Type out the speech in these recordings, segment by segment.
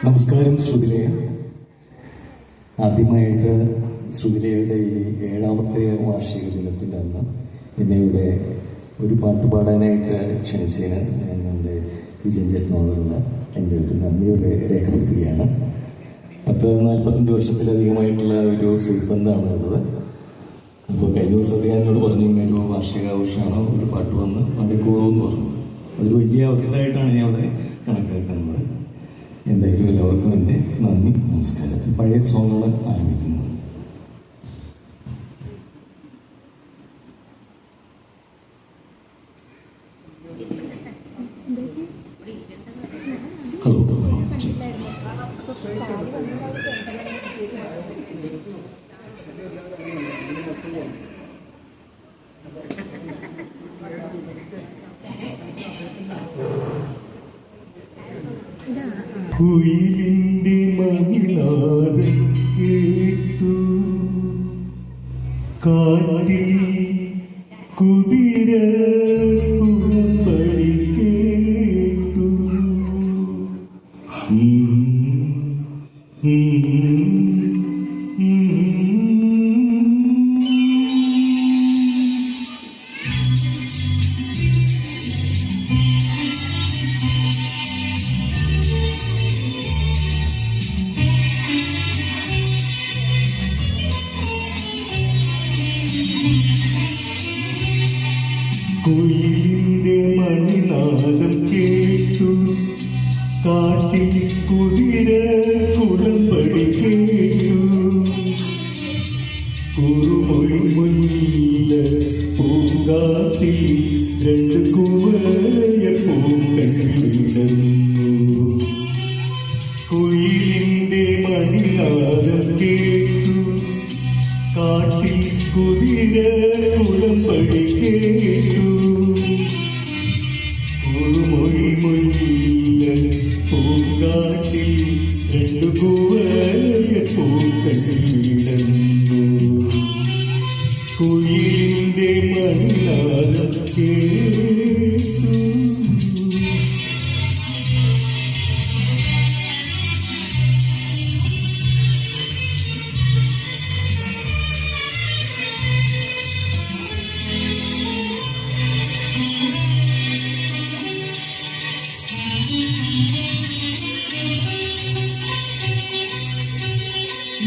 നമസ്കാരം ശ്രുതിലയ. ആദ്യമായിട്ട് ശ്രുതിലയുടെ ഈ 7ാമത്തെ വാർഷിക ദിനത്തിൻ്റെ അന്ന് എന്നെ ഇവിടെ ഒരു പാട്ട് പാടാനായിട്ട് ക്ഷണിച്ചതിന് ഞാൻ എൻ്റെ വിജയൻ ചേട്ടനോടുള്ള എൻ്റെ ഒരു നന്ദിയോടെ രേഖപ്പെടുത്തുകയാണ്. 40-45 വർഷത്തിലധികമായിട്ടുള്ള ഒരു സുഹൃത്ബന്ധമാണ് ഉള്ളത്. അപ്പോൾ കഴിഞ്ഞ ദിവസം ഞാൻ എന്നോട് പറഞ്ഞു, ഇങ്ങനെ ഒരു വാർഷികാഘോഷമാണ്, ഒരു പാട്ട് വന്ന് പാടിക്കോളൂ എന്ന് പറഞ്ഞു. അതൊരു വലിയ അവസരമായിട്ടാണ് ഞാൻ അവിടെ കണക്കാക്കുന്നത്. എന്തായാലും എല്ലാവർക്കും എൻ്റെ നന്ദി, നമസ്കാരം. പഴയ സോങ്ങുകൾ ആരംഭിക്കുന്നു. ഹലോ കുയിലിൻ്റെ മണിനാദം കേട്ടു, കാറ്റിൽ കുതിര കുളമ്പടി കേട്ടു. കുയിലിൻ്റെ മണിനാദം കേട്ടു, കാട്ടിൽ കുതിര കുളമ്പടി കേട്ടു. കുറുമൊഴി മുല്ല പൂങ്കാത്തിൽ 2 കുവയ പൂക്കൾ വിടർന്നു. കുയിലിൻ്റെ മണിനാദം കേട്ടു, കാട്ടിൽ കുതിര കുളമ്പടി കേട്ടു. കുറുമൊഴി മുല്ല പൂങ്കാട്ടിൽ 2 കുവയ പൂക്കൾ വിടർന്നു. കുയിലിൻ്റെ മണിനാദം കേട്ടു.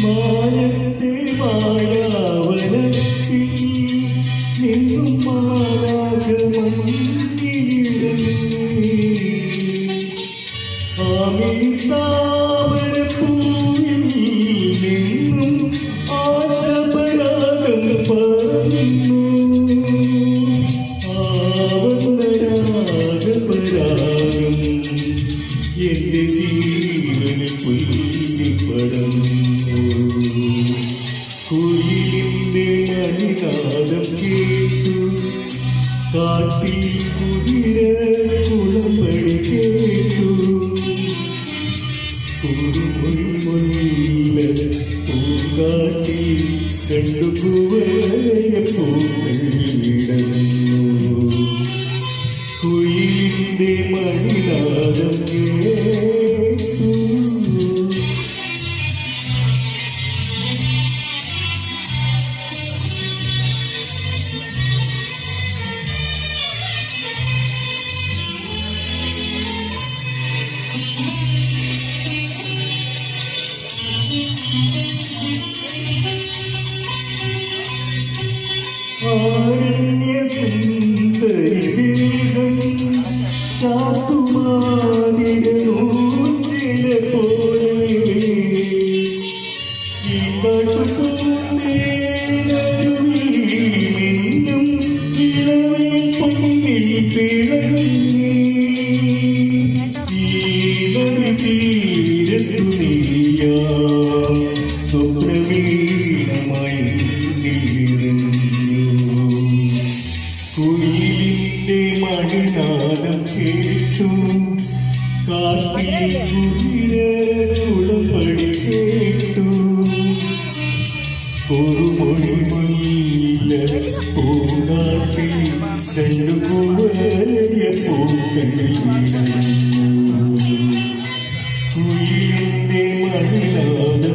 മാനത്തെ മായാവനത്തിൽ നിന്നും താമരപ്പൂവിൽ നിന്നും ആശപരാഗം പറഞ്ഞു. ആവരണരാഗപരാഗം എൻ്റെ ജീവനിൽ പുല്ലിപ്പടന്നു. കുയിലിൻ്റെ മണിനാദം കേട്ടു, കാട്ടിൽ കുതിര കുളമ്പടി കേട്ടു. കുറുമൊഴി മുല്ല പൂങ്കാട്ടിൽ 2 കുവയ പൂക്കൾ വിടർന്നു. കുയിലിൻ്റെ മണിനാദം കേട്ടു. ആരണ്യസുന്ദരിദേഹം ചാത്തുമാതിരൂഞ്ചില പോലെ ഈ കാട്ടുപൂന്തേനരുവിൽ ഇളവയിൽ പൊന്നിൽ തിളങ്ങി. ഈ നദിതീരത്തു നീയാം സ്വപ്നവീണമായി കുയിലിൻ്റെ മണിനാദം കേട്ടു, കാട്ടിൽ കുതിര കുളമ്പടി കേട്ടു. കുറുമൊഴി മുല്ല പൂങ്കാട്ടിൽ 2 കുവയ പൂക്കൾ വിടർന്നു. കുയിൽ മണ്ണിലാലും